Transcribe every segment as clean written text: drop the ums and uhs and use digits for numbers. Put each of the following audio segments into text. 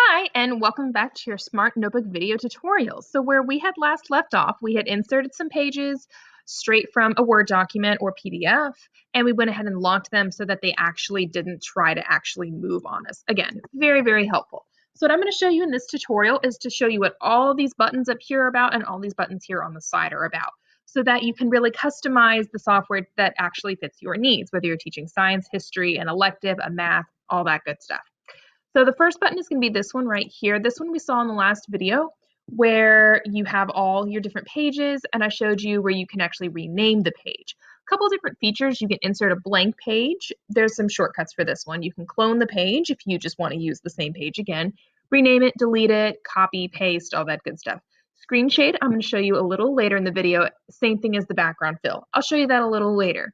Hi, and welcome back to your Smart Notebook video tutorial. So where we had last left off, we had inserted some pages straight from a Word document or PDF, and we went ahead and locked them so that they actually didn't try to actually move on us. Again, very, very helpful. So what I'm going to show you in this tutorial is to show you what all these buttons up here are about and all these buttons here on the side are about, so that you can really customize the software that actually fits your needs, whether you're teaching science, history, an elective, a math, all that good stuff. So the first button is going to be this one right here. This one we saw in the last video where you have all your different pages, and I showed you where you can actually rename the page. A couple of different features. You can insert a blank page. There's some shortcuts for this one. You can clone the page if you just want to use the same page again, rename it, delete it, copy, paste, all that good stuff. Screen shade, I'm going to show you a little later in the video. Same thing as the background fill. I'll show you that a little later.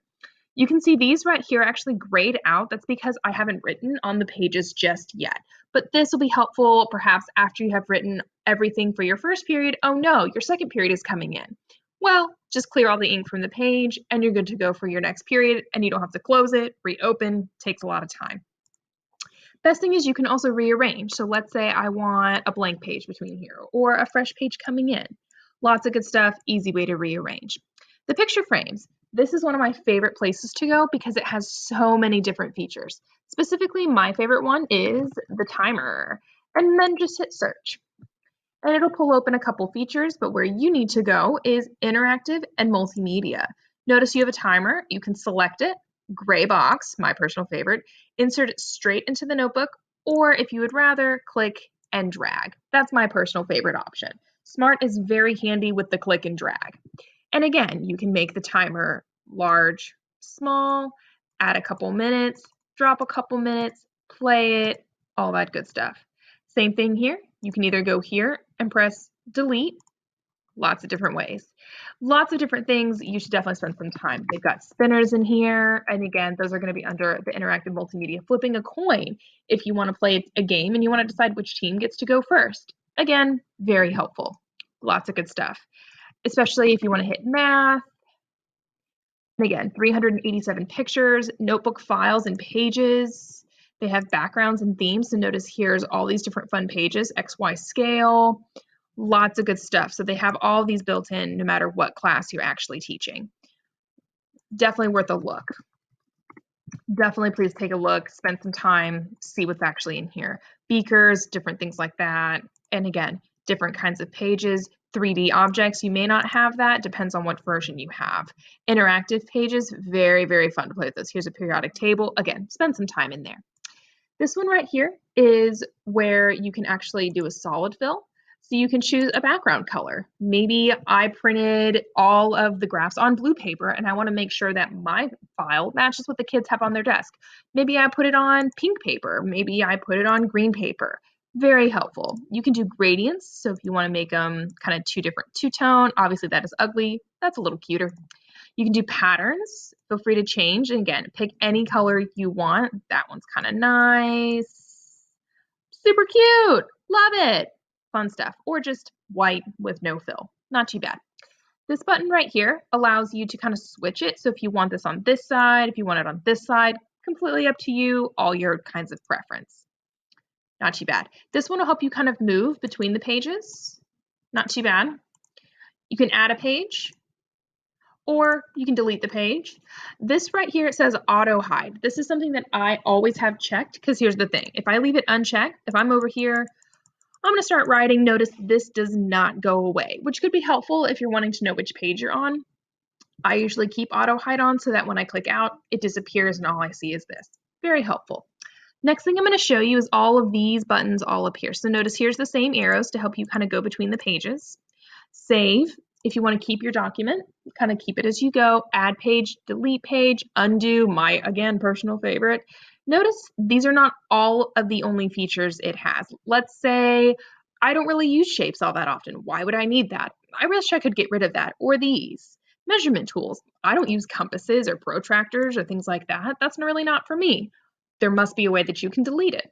You can see these right here actually grayed out. That's because I haven't written on the pages just yet. But this will be helpful perhaps after you have written everything for your first period. Oh no, your second period is coming in. Well, just clear all the ink from the page and you're good to go for your next period, and you don't have to close it, reopen, takes a lot of time. Best thing is you can also rearrange. So let's say I want a blank page between here or a fresh page coming in. Lots of good stuff, easy way to rearrange. The picture frames. This is one of my favorite places to go because it has so many different features. Specifically, my favorite one is the timer, and then just hit search. And it'll pull open a couple features, but where you need to go is interactive and multimedia. Notice you have a timer, you can select it, gray box, my personal favorite, insert it straight into the notebook, or if you would rather, click and drag. That's my personal favorite option. Smart is very handy with the click and drag. And again, you can make the timer large, small, add a couple minutes, drop a couple minutes, play it, all that good stuff. Same thing here. You can either go here and press delete, lots of different ways. Lots of different things. You should definitely spend some time. They've got spinners in here. And again, those are going to be under the interactive multimedia. Flipping a coin if you want to play a game and you want to decide which team gets to go first. Again, very helpful. Lots of good stuff, especially if you want to hit math. And again, 387 pictures, notebook files and pages. They have backgrounds and themes. So notice here's all these different fun pages, XY scale, lots of good stuff. So they have all these built in no matter what class you're actually teaching. Definitely worth a look. Definitely please take a look, spend some time, see what's actually in here. Beakers, different things like that. And again, different kinds of pages, 3D objects. You may not have that, depends on what version you have. Interactive pages, very, very fun to play with this. Here's a periodic table. Again, spend some time in there. This one right here is where you can actually do a solid fill. So you can choose a background color. Maybe I printed all of the graphs on blue paper and I want to make sure that my file matches what the kids have on their desk. Maybe I put it on pink paper. Maybe I put it on green paper. Very helpful. You can do gradients. So if you want to make them kind of two different two-tone, obviously that is ugly. That's a little cuter. You can do patterns. Feel free to change. And again, pick any color you want. That one's kind of nice. Super cute. Love it. Fun stuff. Or just white with no fill. Not too bad. This button right here allows you to kind of switch it. So if you want this on this side, if you want it on this side, completely up to you, all your kinds of preference. Not too bad. This one will help you kind of move between the pages. Not too bad. You can add a page, or you can delete the page. This right here, it says auto hide. This is something that I always have checked, because here's the thing. If I leave it unchecked, if I'm over here, I'm going to start writing, notice this does not go away, which could be helpful if you're wanting to know which page you're on. I usually keep auto hide on so that when I click out, it disappears and all I see is this. Very helpful. Next thing I'm going to show you is all of these buttons all up here. So notice here's the same arrows to help you kind of go between the pages. Save, if you want to keep your document, kind of keep it as you go. Add page, delete page, undo, my, again, personal favorite. Notice these are not all of the only features it has. Let's say I don't really use shapes all that often. Why would I need that? I wish I could get rid of that. Or these. Measurement tools. I don't use compasses or protractors or things like that. That's really not for me. There must be a way that you can delete it.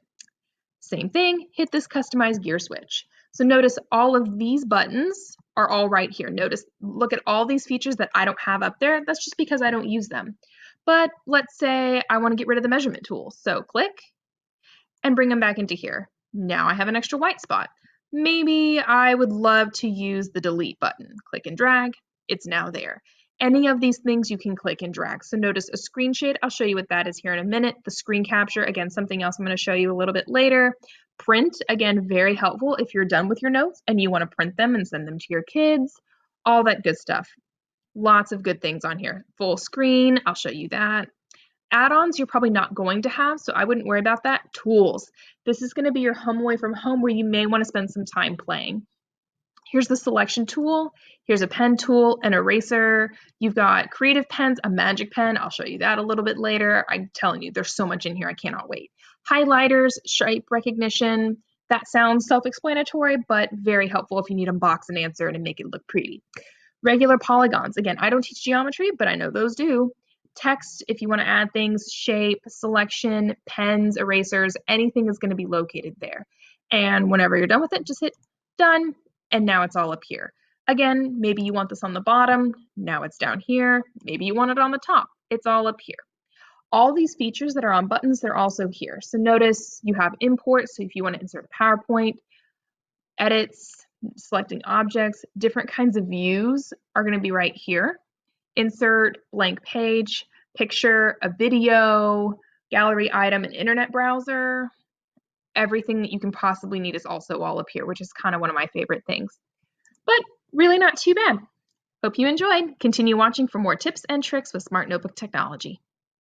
Same thing, hit this customize gear switch. So notice all of these buttons are all right here. Notice, look at all these features that I don't have up there. That's just because I don't use them. But let's say I want to get rid of the measurement tool. So click and bring them back into here. Now I have an extra white spot. Maybe I would love to use the delete button. Click and drag, it's now there. Any of these things you can click and drag. So notice a screen shade, I'll show you what that is here in a minute. The screen capture, again, something else I'm going to show you a little bit later. Print, again, very helpful if you're done with your notes and you want to print them and send them to your kids. All that good stuff. Lots of good things on here. Full screen, I'll show you that. Add-ons you're probably not going to have, so I wouldn't worry about that. Tools. This is going to be your home away from home where you may want to spend some time playing. Here's the selection tool. Here's a pen tool, an eraser. You've got creative pens, a magic pen. I'll show you that a little bit later. I'm telling you, there's so much in here. I cannot wait. Highlighters, shape recognition. That sounds self-explanatory, but very helpful if you need to box and answer and make it look pretty. Regular polygons. Again, I don't teach geometry, but I know those do. Text, if you want to add things, shape, selection, pens, erasers, anything is going to be located there. And whenever you're done with it, just hit done, and now it's all up here. Again, maybe you want this on the bottom, now it's down here. Maybe you want it on the top, it's all up here. All these features that are on buttons, they're also here. So notice you have import, so if you want to insert a PowerPoint, edits, selecting objects, different kinds of views are going to be right here. Insert, blank page, picture, a video, gallery item, an internet browser. Everything that you can possibly need is also all up here, which is kind of one of my favorite things. But really not too bad. Hope you enjoyed. Continue watching for more tips and tricks with Smart Notebook technology.